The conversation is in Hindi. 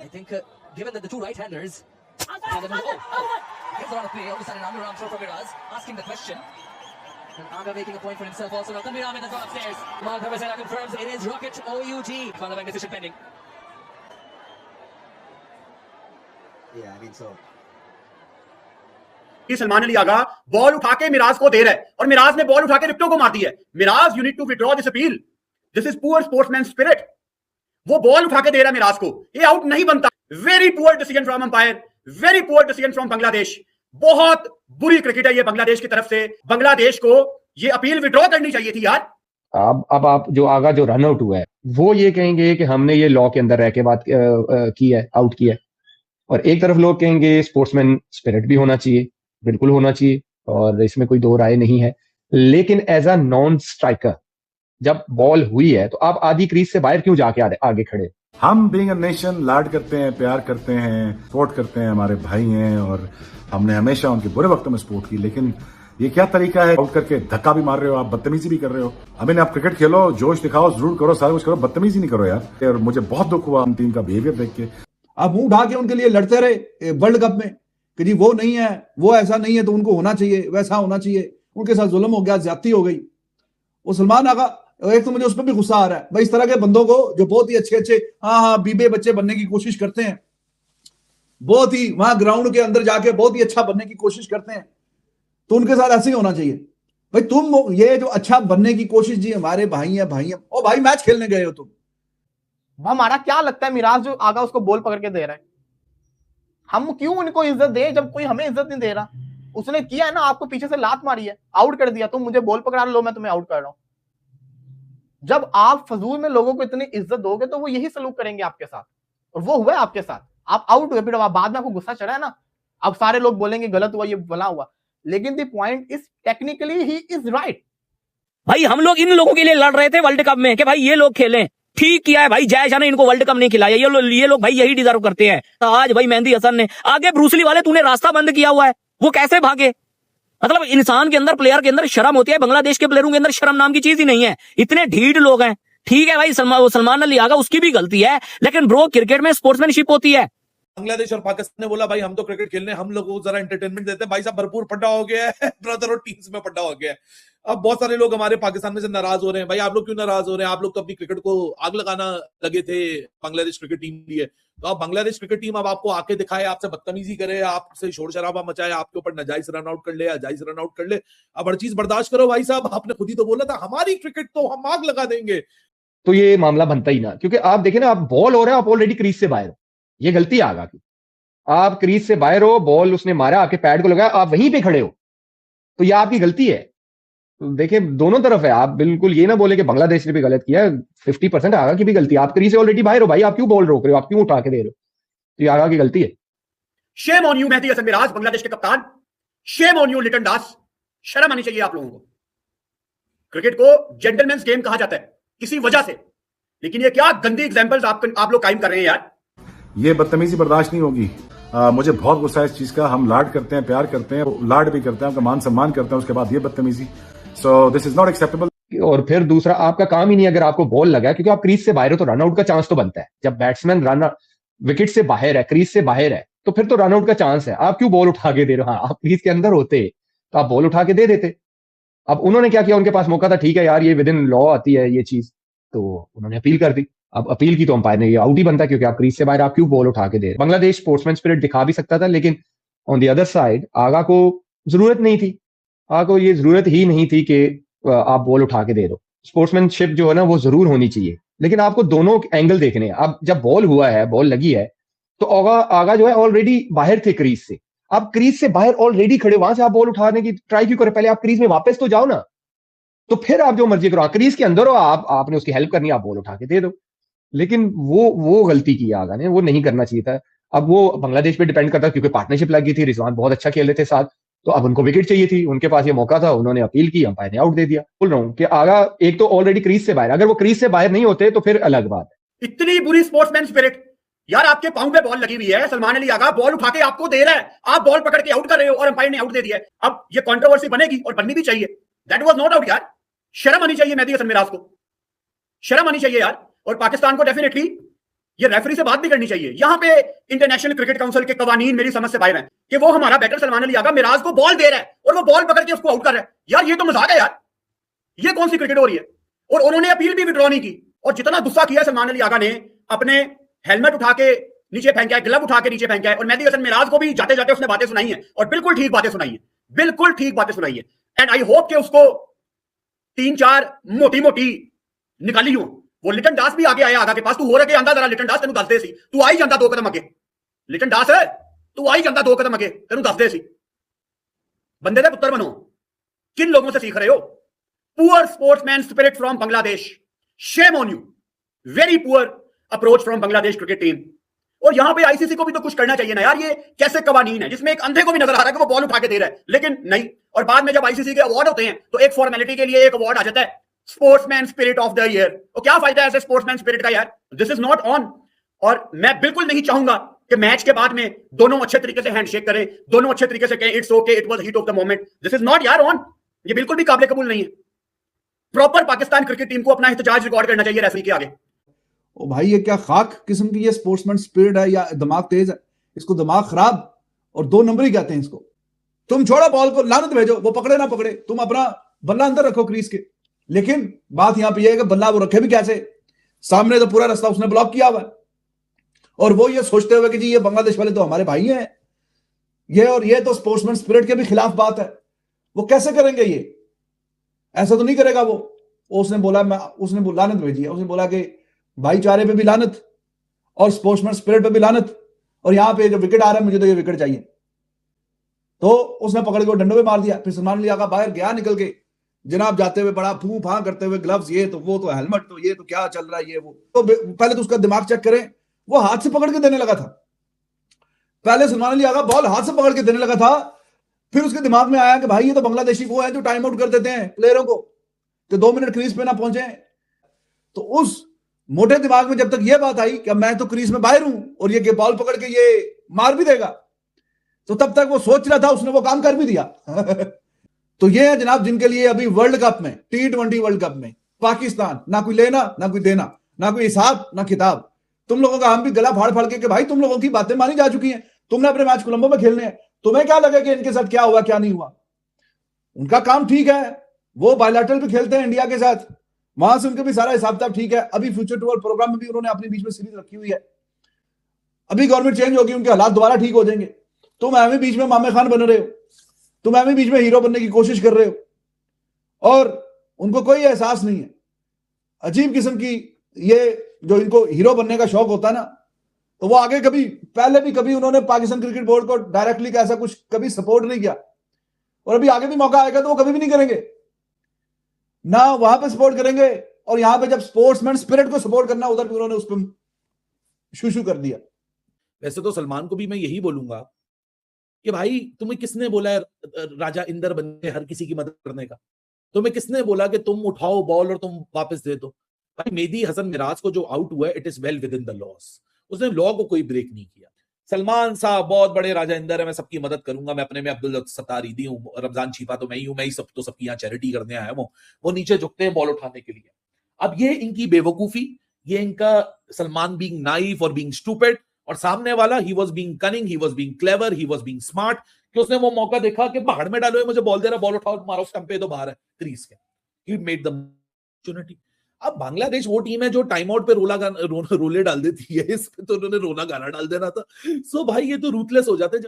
I think given that the two right-handers gets a lot of play, all of a sudden an underarm throw from Miraz, asking the question. And Aga making a point for himself also. Now Tanvir Ahmed has gone upstairs. Mal Thavasera confirms it is Rocket OUG. Final bank decision pending. Yeah, I mean so. Salman Ali Agha ball उठा के मिराज को दे रहा है और मिराज ने बॉल उठा के विकेटों को मार दी है. Miraz, you need to withdraw this appeal. This is poor sportsman spirit. वो बॉल उठा के दे रहा है मिराज को, ये आउट नहीं बनता. Very poor decision from umpire, very poor decision from Bangladesh. बहुत बुरी क्रिकेट है ये बांग्लादेश की तरफ से. बांग्लादेश को ये अपील विथड्रॉ करनी चाहिए थी यार. अब आप जो आगा जो रन आउट हुआ है वो ये कहेंगे कि हमने ये लॉ के अंदर रह के बात की है, आउट किया है. और एक तरफ लोग कहेंगे स्पोर्ट्समैन स्पिरिट भी होना चाहिए, बिल्कुल होना चाहिए, और इसमें कोई दो राय नहीं है. लेकिन एज अ नॉन स्ट्राइकर जब बॉल हुई है तो आप आधी क्रीज से बाहर क्यों जाके आगे खड़े? हम बीइंग अ नेशन लाड करते हैं, प्यार करते हैं, सपोर्ट करते हैं, हमारे भाई हैं और हमने हमेशा उनके बुरे वक्तों में सपोर्ट की. लेकिन ये क्या तरीका है? आउट करके धक्का भी मार रहे हो आप, बदतमीजी भी कर रहे हो. अमीन, आप क्रिकेट खेलो, जोश दिखाओ, जरूर करो, सारा कुछ करो, बदतमीजी नहीं करो यार. और मुझे बहुत दुख हुआ टीम का बिहेवियर देख के. आप मुंह ढा के उनके लिए लड़ते रहे वर्ल्ड कप में कि जी वो नहीं है, वो ऐसा नहीं है तो उनको होना चाहिए, वैसा होना चाहिए. उनके साथ जुल्म हो गया, ज्यादती हो गई. वो सलमान आगा, एक तो मुझे उस पर भी गुस्सा आ रहा है भाई, इस तरह के बंदों को जो बहुत ही अच्छे हाँ बीबे बच्चे बनने की कोशिश करते हैं, बहुत ही वहां ग्राउंड के अंदर जाके बहुत ही अच्छा बनने की कोशिश करते हैं, तो उनके साथ ऐसे ही होना चाहिए. भाई तुम ये जो अच्छा बनने की कोशिश, जी हमारे भाई हैं, ओ भाई मैच खेलने गए हो तुम. हमारा क्या लगता है मिराज जो आगा उसको बॉल पकड़ के दे रहा है, हम क्यों उनको इज्जत दे जब कोई हमें इज्जत नहीं दे रहा? उसने किया है ना, आपको पीछे से लात मारी है, आउट कर दिया, तुम मुझे बॉल पकड़ा लो, मैं तुम्हें आउट कर रहा हूं. जब आप फजूल में लोगों को इतनी इज्जत दोगे तो वो यही सलूक करेंगे आपके साथ, और वो हुआ है आपके साथ. आप आउट हुए, फिर आप बाद में आपको गुस्सा चढ़ा है ना, अब सारे लोग बोलेंगे गलत हुआ, ये भला हुआ. लेकिन the point is technically he is right. भाई हम लोग इन लोगों के लिए लड़ रहे थे वर्ल्ड कप में कि भाई ये लोग खेलें, ठीक किया है भाई. जय शाह ने इनको वर्ल्ड कप नहीं खिलाया, ये लोग भाई यही डिजर्व करते हैं. आज भाई मेहंदी हसन ने आगे ब्रूसली वाले तूने रास्ता बंद किया हुआ है, वो कैसे भागे? मतलब इंसान के अंदर, प्लेयर के अंदर शर्म होती है. बांग्लादेश के प्लेयरों के अंदर शर्म नाम की चीज ही नहीं है. इतने ढीठ लोग हैं. ठीक है भाई, सलमान अली आगा उसकी भी गलती है, लेकिन ब्रो क्रिकेट में स्पोर्ट्समैनशिप होती है. बांग्लादेश और पाकिस्तान ने बोला भाई हम तो क्रिकेट खेलने, हम लोग को जरा एंटरटेनमेंट देते हैं. भाई साहब भरपूर पड्डा हो गया है ब्रदर, और टीम्स में पड्डा हो गया है. अब बहुत सारे लोग हमारे पाकिस्तान में से नाराज हो रहे हैं. भाई आप लोग क्यों नाराज हो रहे हैं? आप लोग तो अपनी क्रिकेट को आग लगाना लगे थे बांग्लादेश क्रिकेट टीम लिए. तो अब बांग्लादेश क्रिकेट टीम अब आपको आके दिखाए, आपसे बदतमीजी करे, आपसे शोर शराबा मचाए, आपके ऊपर नाजायज रन आउट कर ले, जायज रन आउट कर ले. अब हर चीज बर्दाश्त करो भाई साहब. आपने खुद ही तो बोला था हमारी क्रिकेट तो हम आग लगा देंगे. तो ये मामला बनता ही ना, क्योंकि आप देखें ना, आप बॉल हो रहा है, आप ऑलरेडी क्रीज से बाहर हो. ये गलती आगा की. आप क्रीज से बाहर हो, बॉल उसने मारा, आपके पैड को लगाया, आप वहीं पे खड़े हो, तो यह आपकी गलती है. तो देखिए दोनों तरफ है. आप बिल्कुल ये ना बोले कि बांग्लादेश ने भी गलत किया है. 50% आगा की भी गलती है. आप क्रीज से ऑलरेडी बाहर हो भाई, आप क्यों बॉल रोक रहे हो, आप क्यों उठा के दे रहे हो? तो ये आगा की गलती है. Shame on you Mehidy Hasan Miraz, Bangladesh के कप्तान. Shame on you Litton Das. शर्म आनी चाहिए आप लोगों को. क्रिकेट को जेंटलमैन्स गेम कहा जाता है किसी वजह से, लेकिन ये क्या गंदी एग्जांपल्स आप लोग कायम कर रहे हैं यार. ये बदतमीजी बर्दाश्त नहीं होगी. मुझे बहुत गुस्सा है इस चीज का. हम लाड करते हैं, प्यार करते हैं, लाड भी करते हैं, उनका मान सम्मान करते हैं, उसके बाद ये बदतमीजी. So this is not acceptable. और फिर दूसरा, आपका काम ही नहीं, अगर आपको बॉल लगा, क्योंकि आप क्रीज से बाहर हो तो रनआउट का चांस तो बनता है. जब बैट्समैन रन विकेट से बाहर है, क्रीज से बाहर है, तो फिर तो रनआउट का चांस है. आप क्यों बॉल उठा के दे रहे हो? हाँ, आप क्रीज के अंदर होते तो आप बॉल उठा के दे देते. अब उन्होंने क्या किया, उनके पास मौका था, ठीक है यार ये विद इन लॉ आती है ये चीज, तो उन्होंने अपील कर दी. अब अपील की तो अंपायर ने, ये आउट ही बनता है, क्योंकि आप क्रीज से बाहर, आप क्यों बॉल उठा के दे रहे. बांग्लादेश स्पोर्ट्समैन स्पिरिट दिखा भी सकता था, लेकिन ऑन द अदर साइड आगा को जरूरत नहीं थी. आगा को ये जरूरत ही नहीं थी कि आप बॉल उठा के दे दो. स्पोर्ट्समैनशिप जो है ना वो जरूर होनी चाहिए, लेकिन आपको दोनों एंगल देखने हैं. अब जब बॉल हुआ है, बॉल लगी है, तो आगा जो है ऑलरेडी बाहर थे क्रीज से. आप क्रीज से बाहर ऑलरेडी खड़े, वहां से आप बॉल उठाने की ट्राई क्यों करें? पहले आप क्रीज में वापस तो जाओ ना, तो फिर आप जो मर्जी करो. क्रीज के अंदर हो, आपने उसकी हेल्प करनी, आप बॉल उठा के दे दो. लेकिन वो गलती की आगा ने, वो नहीं करना चाहिए था. अब वो बांग्लादेश पे डिपेंड करता, क्योंकि पार्टनरशिप लगी थी, रिजवान बहुत अच्छा खेल रहे थे साथ, तो अब उनको विकेट चाहिए थी, उनके पास ये मौका था, उन्होंने अपील की, अंपायर ने आउट दे दिया. बोल रहा हूं कि आगा एक तो ऑलरेडी क्रीज से बाहर, अगर वो क्रीज से बाहर नहीं होते तो फिर अलग बात है. इतनी बुरी स्पोर्ट्समैन स्पिरिट यार. आपके पांव पे बॉल लगी हुई है, सलमान अली आगा बॉल उठा के आपको दे रहा है, आप बॉल पकड़ के आउट कर रहे हो और अंपायर ने आउट दे दिया है. अब ये कंट्रोवर्सी बनेगी और बननी भी चाहिए. दैट वाज नॉट आउट यार. शर्म आनी चाहिए मेहदी हसन मिराज को, शर्म आनी चाहिए यार. और पाकिस्तान को डेफिनेटली ये रेफरी से बात भी करनी चाहिए। यहां पे इंटरनेशनल क्रिकेट काउंसिल के कवानीन मेरी समझ से बाहर हैं कि वो हमारा बैटर सलमान अली आगा मिराज को बॉल दे रहा है और वो बॉल पकड़ के उसको आउट कर रहा है। यार ये तो मजाक है यार, ये कौन सी क्रिकेट हो रही है? और उन्होंने अपील भी विड्रॉ नहीं की। और जितना गुस्सा किया सलमान अली आगा ने, अपने हेलमेट उठा के नीचे फेंका है, ग्लव उठा के नीचे फेंका है, और मेहदी हसन मिराज को भी जाते जाते उसने बातें सुनाई है और बिल्कुल ठीक बातें सुनाई है, बिल्कुल ठीक बातें सुनाई है। एंड आई होप कि उसको 3-4 मोटी मोटी निकाली हो। वो लिटन दास भी आगे आया आगा के पास, तू हो रहा के आंदा जरा लिटन दास, तेन दस दे सी, तू आई जाता 2 कदम अगे, लिटन दास है तू आई जाता 2 कदम अगे, तेन दस दे सी। बंदे दे पुत्र बनो। किन लोगों से सीख रहे हो? Poor sportsman spirit from Bangladesh, Shem on you, very poor approach from Bangladesh cricket team. और यहां पे आईसीसी को भी तो कुछ करना चाहिए ना यार। ये कैसे कवानीन है जिसमें एक अंधे को भी नजर आ रहा है कि वो बॉल उठा के दे रहा है, लेकिन नहीं। और बाद में जब आईसीसी के अवार्ड होते हैं तो एक फॉर्मेलिटी के लिए एक अवार्ड आ जाता है, sportsman spirit of the year. तो क्या फायदा है ऐसे स्पोर्ट्समैन स्पिरिट का यार? This is not on. और मैं बिल्कुल नहीं चाहूंगा कि मैच के बाद में दोनों अच्छे तरीके से हैंडशेक करें, दोनों अच्छे तरीके से कहें it's okay, it was heat of the moment. This is not यार ऑन। ये बिल्कुल भी काबिल कबूल नहीं है। प्रॉपर पाकिस्तान क्रिकेट टीम को अपना एहतजाज रिकॉर्ड करना चाहिए रेफरी के आगे। ओ भाई, ये क्या खाक किस्म की ये स्पोर्ट्समैन स्पिरिट है या दिमाग तेज है? इसको दिमाग खराब और 2 नंबरी कहते हैं इसको। तुम छोड़ो बॉल को, लानत भेजो, वो पकड़े ना पकड़े, तुम अपना बल्ला अंदर रखो क्रीज के। लेकिन बात यहां पे ये है कि बल्ला वो रखे भी कैसे? सामने तो पूरा रास्ता उसने ब्लॉक किया हुआ है, और वो ये सोचते हुए कि जी ये बांग्लादेश वाले तो हमारे भाई हैं, ये और ये तो स्पोर्ट्समैन स्पिरिट के भी खिलाफ बात है। वो कैसे करेंगे ये? ऐसा तो नहीं करेगा वो। उसने बोला, उसने लानत भेजी है, उसने बोला कि भाईचारे पे भी लानत और स्पोर्ट्समैन स्पिरिट पे भी लानत, और यहां पे जो विकेट आ रहा है मुझे तो ये विकेट चाहिए। तो उसने पकड़ के डंडों पे मार दिया। फिर सलमान अली आगा बाहर गया निकल के, जनाब जाते हुए बड़ा फू फां करते हुए, ग्लव्स ये तो वो तो हेलमेट तो ये तो क्या चल रहा है ये वो। तो पहले तो उसका दिमाग चेक करें, वो हाथ से पकड़ के देने लगा था। पहले सलमान अली आगा बॉल हाथ से पकड़ के देने लगा था, फिर उसके दिमाग में आया कि भाई ये तो बांग्लादेशी वो है जो टाइम आउट कर देते हैं प्लेयरों को कि 2 मिनट क्रीज पे ना पहुंचे। तो उस मोटे दिमाग में जब तक ये बात आई कि मैं तो क्रीज में बाहर हूं और ये बॉल पकड़ के ये मार भी देगा, तो तब तक वो सोच रहा था, उसने वो काम कर भी दिया। तो ये है जनाब जिनके लिए अभी वर्ल्ड कप में, T20 वर्ल्ड कप में पाकिस्तान ना कोई लेना ना कोई देना, ना कोई हिसाब ना किताब। तुम लोगों का हम भी गला फाड़ फाड़ के भाई तुम लोगों की बातें मानी जा चुकी हैं, तुमने अपने मैच कोलंबो में खेलने हैं, तुम्हें क्या लगे कि इनके साथ क्या हुआ क्या नहीं हुआ? उनका काम ठीक है, वो बायलैटरल भी खेलते हैं इंडिया के साथ, वहां से उनके भी सारा हिसाब किताब ठीक है। अभी फ्यूचर टूर प्रोग्राम में भी उन्होंने अपने बीच में सीरीज रखी हुई है। अभी गवर्नमेंट चेंज होगी, उनके हालात दोबारा ठीक हो जाएंगे। तुम एवं बीच में मामे खान बन रहे हो, तुम एवं बीच में हीरो बनने की कोशिश कर रहे हो, और उनको कोई एहसास नहीं है। अजीब किस्म की ये जो इनको हीरो बनने का शौक होता है ना, तो वो आगे कभी, पहले भी कभी उन्होंने पाकिस्तान क्रिकेट बोर्ड को डायरेक्टली ऐसा कुछ कभी सपोर्ट नहीं किया, और अभी आगे भी मौका आएगा तो वो कभी भी नहीं करेंगे ना, वहां पे सपोर्ट करेंगे। और यहां पे जब स्पोर्ट्समैन स्पिरिट को सपोर्ट करना, उधर भी उन्होंने उस पर शू कर दिया। वैसे तो सलमान को भी मैं यही बोलूंगा कि भाई तुम्हें किसने बोला है राजा इंदर बनने हर किसी की मदद करने का? तुम्हें किसने बोला कि तुम उठाओ बॉल और तुम वापस दे दो? भाई मेहदी हसन मिराज को जो आउट हुआ है, it is well with in the loss. उसने लॉ को कोई ब्रेक नहीं किया। सलमान साहब बहुत बड़े राजा इंदर है, मैं सबकी मदद करूंगा, मैं अपने में अब्दुल सत्तार ईदी हूँ, रमजान छिपा तो मैं ही हूं, मैं ही सब तो सबकी यहाँ चैरिटी करने आया हूँ। वो नीचे झुकते हैं बॉल उठाने के लिए। अब ये इनकी बेवकूफी, ये इनका सलमान बीइंग नाइव और बीइंग स्टूपिड, और सामने वाला he was being cunning, he was being clever, he was being smart, कि उसने वो मौका देखा कि बाहर में डालो, मुझे बॉल दे रहा, बॉल उठाओ मारो स्टंप पे, तो बाहर है क्रीज के। He made the opportunity. अब बांग्लादेश वो टीम है जो टाइम आउट पे रोले डाल देती है, इस पे तो उन्होंने रोना गाना डाल देना था। सो भाई ये तो रूथलेस हो जाते हैं।